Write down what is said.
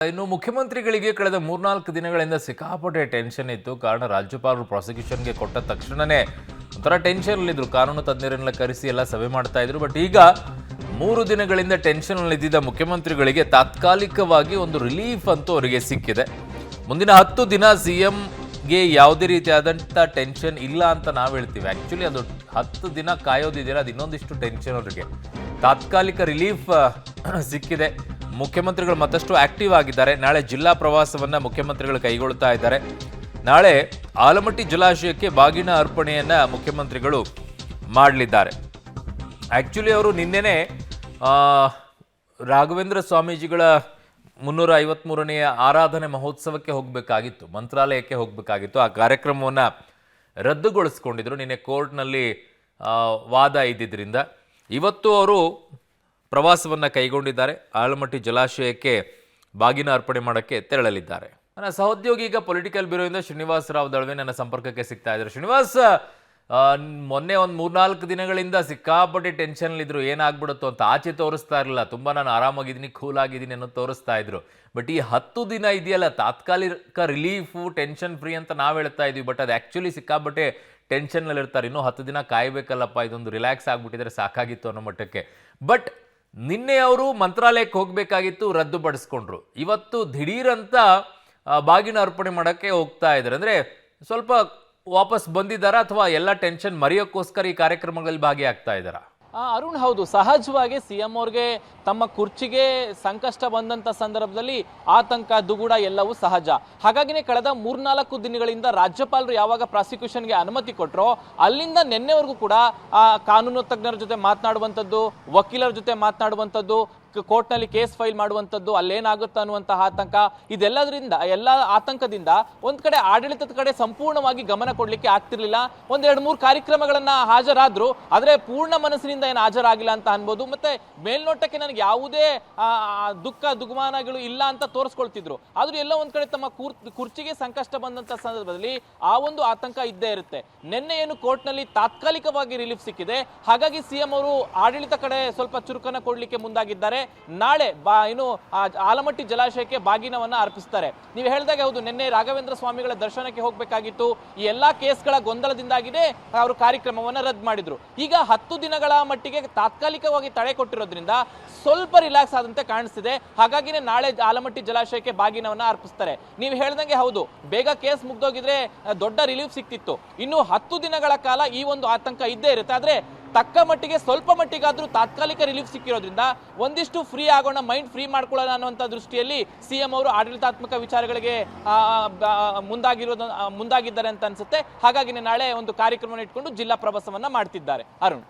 ಇನ್ನು ಮುಖ್ಯಮಂತ್ರಿಗಳಿಗೆ ಕಳೆದ 3-4 ದಿನಗಳಿಂದ ಸಿಕ್ಕಾಪಟ್ಟೆ ಟೆನ್ಷನ್ ಇತ್ತು. ಕಾರಣ ರಾಜ್ಯಪಾಲರು ಪ್ರಾಸಿಕ್ಯೂಷನ್ಗೆ ಕೊಟ್ಟ ತಕ್ಷಣನೇ ಒಂಥರ ಟೆನ್ಷನ್ನಲ್ಲಿದ್ದರು. ಕಾನೂನು ತಜ್ಞರನ್ನೆಲ್ಲ ಕರೆಸಿ ಎಲ್ಲ ಸಭೆ ಮಾಡ್ತಾ ಇದ್ರು. ಬಟ್ ಈಗ 3 ದಿನಗಳಿಂದ ಟೆನ್ಷನ್ನಲ್ಲಿದ್ದ ಮುಖ್ಯಮಂತ್ರಿಗಳಿಗೆ ತಾತ್ಕಾಲಿಕವಾಗಿ ಒಂದು ರಿಲೀಫ್ ಅಂತೂ ಅವರಿಗೆ ಸಿಕ್ಕಿದೆ. ಮುಂದಿನ 10 ದಿನ ಸಿಎಂಗೆ ಯಾವುದೇ ರೀತಿಯಾದಂಥ ಟೆನ್ಷನ್ ಇಲ್ಲ ಅಂತ ನಾವು ಹೇಳ್ತೀವಿ. ಆ್ಯಕ್ಚುಲಿ ಅದು 10 ದಿನ ಕಾಯೋದಿದೆಯಲ್ಲ, ಅದು ಇನ್ನೊಂದಿಷ್ಟು ಟೆನ್ಷನ್ ಅವರಿಗೆ. ತಾತ್ಕಾಲಿಕ ರಿಲೀಫ್ ಸಿಕ್ಕಿದೆ. ಮುಖ್ಯಮಂತ್ರಿಗಳು ಮತ್ತಷ್ಟು ಆಕ್ಟಿವ್ ಆಗಿದ್ದಾರೆ. ನಾಳೆ ಜಿಲ್ಲಾ ಪ್ರವಾಸವನ್ನ ಮುಖ್ಯಮಂತ್ರಿಗಳು ಕೈಗೊಳ್ತಾ ಇದ್ದಾರೆ. ನಾಳೆ ಆಲಮಟ್ಟಿ ಜಲಾಶಯಕ್ಕೆ ಬಾಗಿನ ಅರ್ಪಣೆಯನ್ನ ಮುಖ್ಯಮಂತ್ರಿಗಳು ಮಾಡಲಿದ್ದಾರೆ. ಆಕ್ಚುಲಿ ಅವರು ನಿನ್ನೆನೆ ರಾಘವೇಂದ್ರ ಸ್ವಾಮೀಜಿಗಳ 353ನೇ ಆರಾಧನೆ ಮಹೋತ್ಸವಕ್ಕೆ ಹೋಗಬೇಕಾಗಿತ್ತು, ಮಂತ್ರಾಲಯಕ್ಕೆ ಹೋಗಬೇಕಾಗಿತ್ತು. ಆ ಕಾರ್ಯಕ್ರಮವನ್ನು ರದ್ದುಗೊಳಿಸ್ಕೊಂಡಿದ್ರು. ನಿನ್ನೆ ಕೋರ್ಟ್ನಲ್ಲಿ ವಾದ ಇದ್ದಿದ್ದರಿಂದ ಇವತ್ತು ಅವರು ಪ್ರವಾಸವನ್ನು ಕೈಗೊಂಡಿದ್ದಾರೆ. ಆಲಮಟ್ಟಿ ಜಲಾಶಯಕ್ಕೆ ಬಾಗಿನ ಅರ್ಪಣೆ ಮಾಡೋಕ್ಕೆ ತೆರಳಲಿದ್ದಾರೆ. ನನ್ನ ಸಹೋದ್ಯೋಗಿ ಈಗ ಪೊಲಿಟಿಕಲ್ ಬ್ಯೂರೋಯಿಂದ ಶ್ರೀನಿವಾಸ್ ರಾವ್ ದಳ್ವೆ ನನ್ನ ಸಂಪರ್ಕಕ್ಕೆ ಸಿಗ್ತಾ ಇದ್ದಾರೆ. ಶ್ರೀನಿವಾಸ್, ಮೊನ್ನೆ ಒಂದು 3-4 ದಿನಗಳಿಂದ ಸಿಕ್ಕಾಪಟ್ಟೆ ಟೆನ್ಷನ್ಲಿದ್ರು, ಏನಾಗ್ಬಿಡುತ್ತೋ ಅಂತ. ಆಚೆ ತೋರಿಸ್ತಾ ಇರಲಿಲ್ಲ, ತುಂಬ ನಾನು ಆರಾಮಾಗಿದ್ದೀನಿ, ಕೂಲ್ ಆಗಿದ್ದೀನಿ ಅನ್ನೋ ತೋರಿಸ್ತಾ ಇದ್ರು. ಬಟ್ ಈ 10 ದಿನ ಇದೆಯಲ್ಲ, ತಾತ್ಕಾಲಿಕ ರಿಲೀಫು, ಟೆನ್ಷನ್ ಫ್ರೀ ಅಂತ ನಾವು ಹೇಳ್ತಾ ಇದೀವಿ. ಬಟ್ ಅದು ಆ್ಯಕ್ಚುಲಿ ಸಿಕ್ಕಾಪಟ್ಟೆ ಟೆನ್ಷನ್ನಲ್ಲಿ ಇರ್ತಾರೆ. ಇನ್ನೂ 10 ದಿನ ಕಾಯಬೇಕಲ್ಲಪ್ಪ, ಇದೊಂದು ರಿಲ್ಯಾಕ್ಸ್ ಆಗಿಬಿಟ್ಟಿದ್ರೆ ಸಾಕಾಗಿತ್ತು ಅನ್ನೋ ಮಟ್ಟಕ್ಕೆ. ಬಟ್ ನಿನ್ನೆ ಅವರು ಮಂತ್ರಾಲಯಕ್ಕೆ ಹೋಗಬೇಕಾಗಿತ್ತು, ರದ್ದುಪಡಿಸ್ಕೊಂಡ್ರು. ಇವತ್ತು ದಿಢೀರಂತ ಬಾಗಿನ ಅರ್ಪಣೆ ಮಾಡೋಕ್ಕೆ ಹೋಗ್ತಾ ಇದ್ದಾರೆ. ಅಂದರೆ ಸ್ವಲ್ಪ ವಾಪಸ್ ಬಂದಿದ್ದಾರಾ ಅಥವಾ ಎಲ್ಲ ಟೆನ್ಷನ್ ಮರೆಯೋಕ್ಕೋಸ್ಕರ ಈ ಕಾರ್ಯಕ್ರಮಗಳಲ್ಲಿ ಭಾಗಿಯಾಗ್ತಾ ಇದ್ದಾರಾ? ಅರುಣ್, ಹೌದು, ಸಹಜವಾಗಿ ಸಿಎಂ ಅವ್ರಿಗೆ ತಮ್ಮ ಕುರ್ಚಿಗೆ ಸಂಕಷ್ಟ ಬಂದಂತ ಸಂದರ್ಭದಲ್ಲಿ ಆತಂಕ, ದುಗುಡ ಎಲ್ಲವೂ ಸಹಜ. ಹಾಗಾಗಿನೇ ಕಳೆದ 3-4 ದಿನಗಳಿಂದ ರಾಜ್ಯಪಾಲರು ಯಾವಾಗ ಪ್ರಾಸಿಕ್ಯೂಷನ್ಗೆ ಅನುಮತಿ ಕೊಟ್ಟರೋ ಅಲ್ಲಿಂದ ನಿನ್ನೆವರೆಗೂ ಕೂಡ ಕಾನೂನು ತಜ್ಞರ ಜೊತೆ ಮಾತನಾಡುವಂಥದ್ದು, ವಕೀಲರ ಜೊತೆ ಮಾತನಾಡುವಂಥದ್ದು, ಕೋರ್ಟ್ನಲ್ಲಿ ಕೇಸ್ ಫೈಲ್ ಮಾಡುವಂಥದ್ದು, ಅಲ್ಲೇನಾಗುತ್ತೆ ಅನ್ನುವಂತಹ ಆತಂಕ, ಇದೆಲ್ಲದರಿಂದ ಎಲ್ಲ ಆತಂಕದಿಂದ ಒಂದ್ ಕಡೆ ಆಡಳಿತದ ಕಡೆ ಸಂಪೂರ್ಣವಾಗಿ ಗಮನ ಕೊಡ್ಲಿಕ್ಕೆ ಆಗ್ತಿರ್ಲಿಲ್ಲ. 1-2-3 ಕಾರ್ಯಕ್ರಮಗಳನ್ನ ಹಾಜರಾದ್ರು, ಆದ್ರೆ ಪೂರ್ಣ ಮನಸ್ಸಿನಿಂದ ಏನು ಹಾಜರಾಗಿಲ್ಲ ಅಂತ ಅನ್ಬೋದು. ಮತ್ತೆ ಮೇಲ್ನೋಟಕ್ಕೆ ನನಗೆ ಯಾವುದೇ ದುಃಖ ದುಗುಮಾನಗಳು ಇಲ್ಲ ಅಂತ ತೋರಿಸ್ಕೊಳ್ತಿದ್ರು. ಆದ್ರೂ ಎಲ್ಲ ಒಂದ್ ಕಡೆ ತಮ್ಮ ಕುರ್ಚಿಗೆ ಸಂಕಷ್ಟ ಬಂದಂತ ಸಂದರ್ಭದಲ್ಲಿ ಆ ಒಂದು ಆತಂಕ ಇದ್ದೇ ಇರುತ್ತೆ. ನಿನ್ನೆ ಏನು ಕೋರ್ಟ್ನಲ್ಲಿ ತಾತ್ಕಾಲಿಕವಾಗಿ ರಿಲೀಫ್ ಸಿಕ್ಕಿದೆ. ಹಾಗಾಗಿ ಸಿಎಂ ಅವರು ಆಡಳಿತ ಕಡೆ ಸ್ವಲ್ಪ ಚುರುಕನ್ನ ಕೊಡ್ಲಿಕ್ಕೆ ಮುಂದಾಗಿದ್ದಾರೆ. ನಾಳೆ ಆಲಮಟ್ಟಿ ಜಲಾಶಯಕ್ಕೆ ಬಾಗಿನವನ್ನ ಅರ್ಪಿಸ್ತಾರೆ. ನೀವು ಹೇಳಿದಾಗ ಹೌದು, ನಿನ್ನೆ ರಾಘವೇಂದ್ರ ಸ್ವಾಮಿಗಳ ದರ್ಶನಕ್ಕೆ ಹೋಗಬೇಕಾಗಿತ್ತು. ಈ ಎಲ್ಲಾ ಕೇಸ್ಗಳ ಗೊಂದಲದಿಂದಾಗಿದೆ ಅವರು ಕಾರ್ಯಕ್ರಮವನ್ನ ರದ್ದು ಮಾಡಿದ್ರು. ಈಗ 10 ದಿನಗಳ ಮಟ್ಟಿಗೆ ತಾತ್ಕಾಲಿಕವಾಗಿ ತಡೆ ಕೊಟ್ಟಿರೋದ್ರಿಂದ ಸ್ವಲ್ಪ ರಿಲ್ಯಾಕ್ಸ್ ಆದಂತೆ ಕಾಣಿಸ್ತಿದೆ. ಹಾಗಾಗಿನೇ ನಾಳೆ ಆಲಮಟ್ಟಿ ಜಲಾಶಯಕ್ಕೆ ಬಾಗಿನವನ್ನ ಅರ್ಪಿಸ್ತಾರೆ. ನೀವು ಹೇಳ್ದಂಗೆ ಹೌದು, ಬೇಗ ಕೇಸ್ ಮುಗ್ದೋಗಿದ್ರೆ ದೊಡ್ಡ ರಿಲೀಫ್ ಸಿಕ್ತಿತ್ತು. ಇನ್ನು 10 ದಿನಗಳ ಕಾಲ ಈ ಒಂದು ಆತಂಕ ಇದ್ದೇ ಇರುತ್ತೆ. ಆದ್ರೆ ತಕ್ಕ ಮಟ್ಟಿಗೆ ಸ್ವಲ್ಪ ಮಟ್ಟಿಗಾದ್ರೂ ತಾತ್ಕಾಲಿಕ ರಿಲೀಫ್ ಸಿಕ್ಕಿರೋದ್ರಿಂದ ಒಂದಿಷ್ಟು ಫ್ರೀ ಆಗೋಣ, ಮೈಂಡ್ ಫ್ರೀ ಮಾಡ್ಕೊಳ್ಳೋಣ ಅನ್ನುವಂಥ ದೃಷ್ಟಿಯಲ್ಲಿ ಸಿಎಂ ಅವರು ಆಡಳಿತಾತ್ಮಕ ವಿಚಾರಗಳಿಗೆ ಮುಂದಾಗಿದ್ದಾರೆ ಅಂತ ಅನ್ಸುತ್ತೆ. ಹಾಗಾಗಿ ನಾಳೆ ಒಂದು ಕಾರ್ಯಕ್ರಮವನ್ನು ಇಟ್ಕೊಂಡು ಜಿಲ್ಲಾ ಪ್ರವಾಸವನ್ನ ಮಾಡ್ತಿದ್ದಾರೆ. ಅರುಣ್.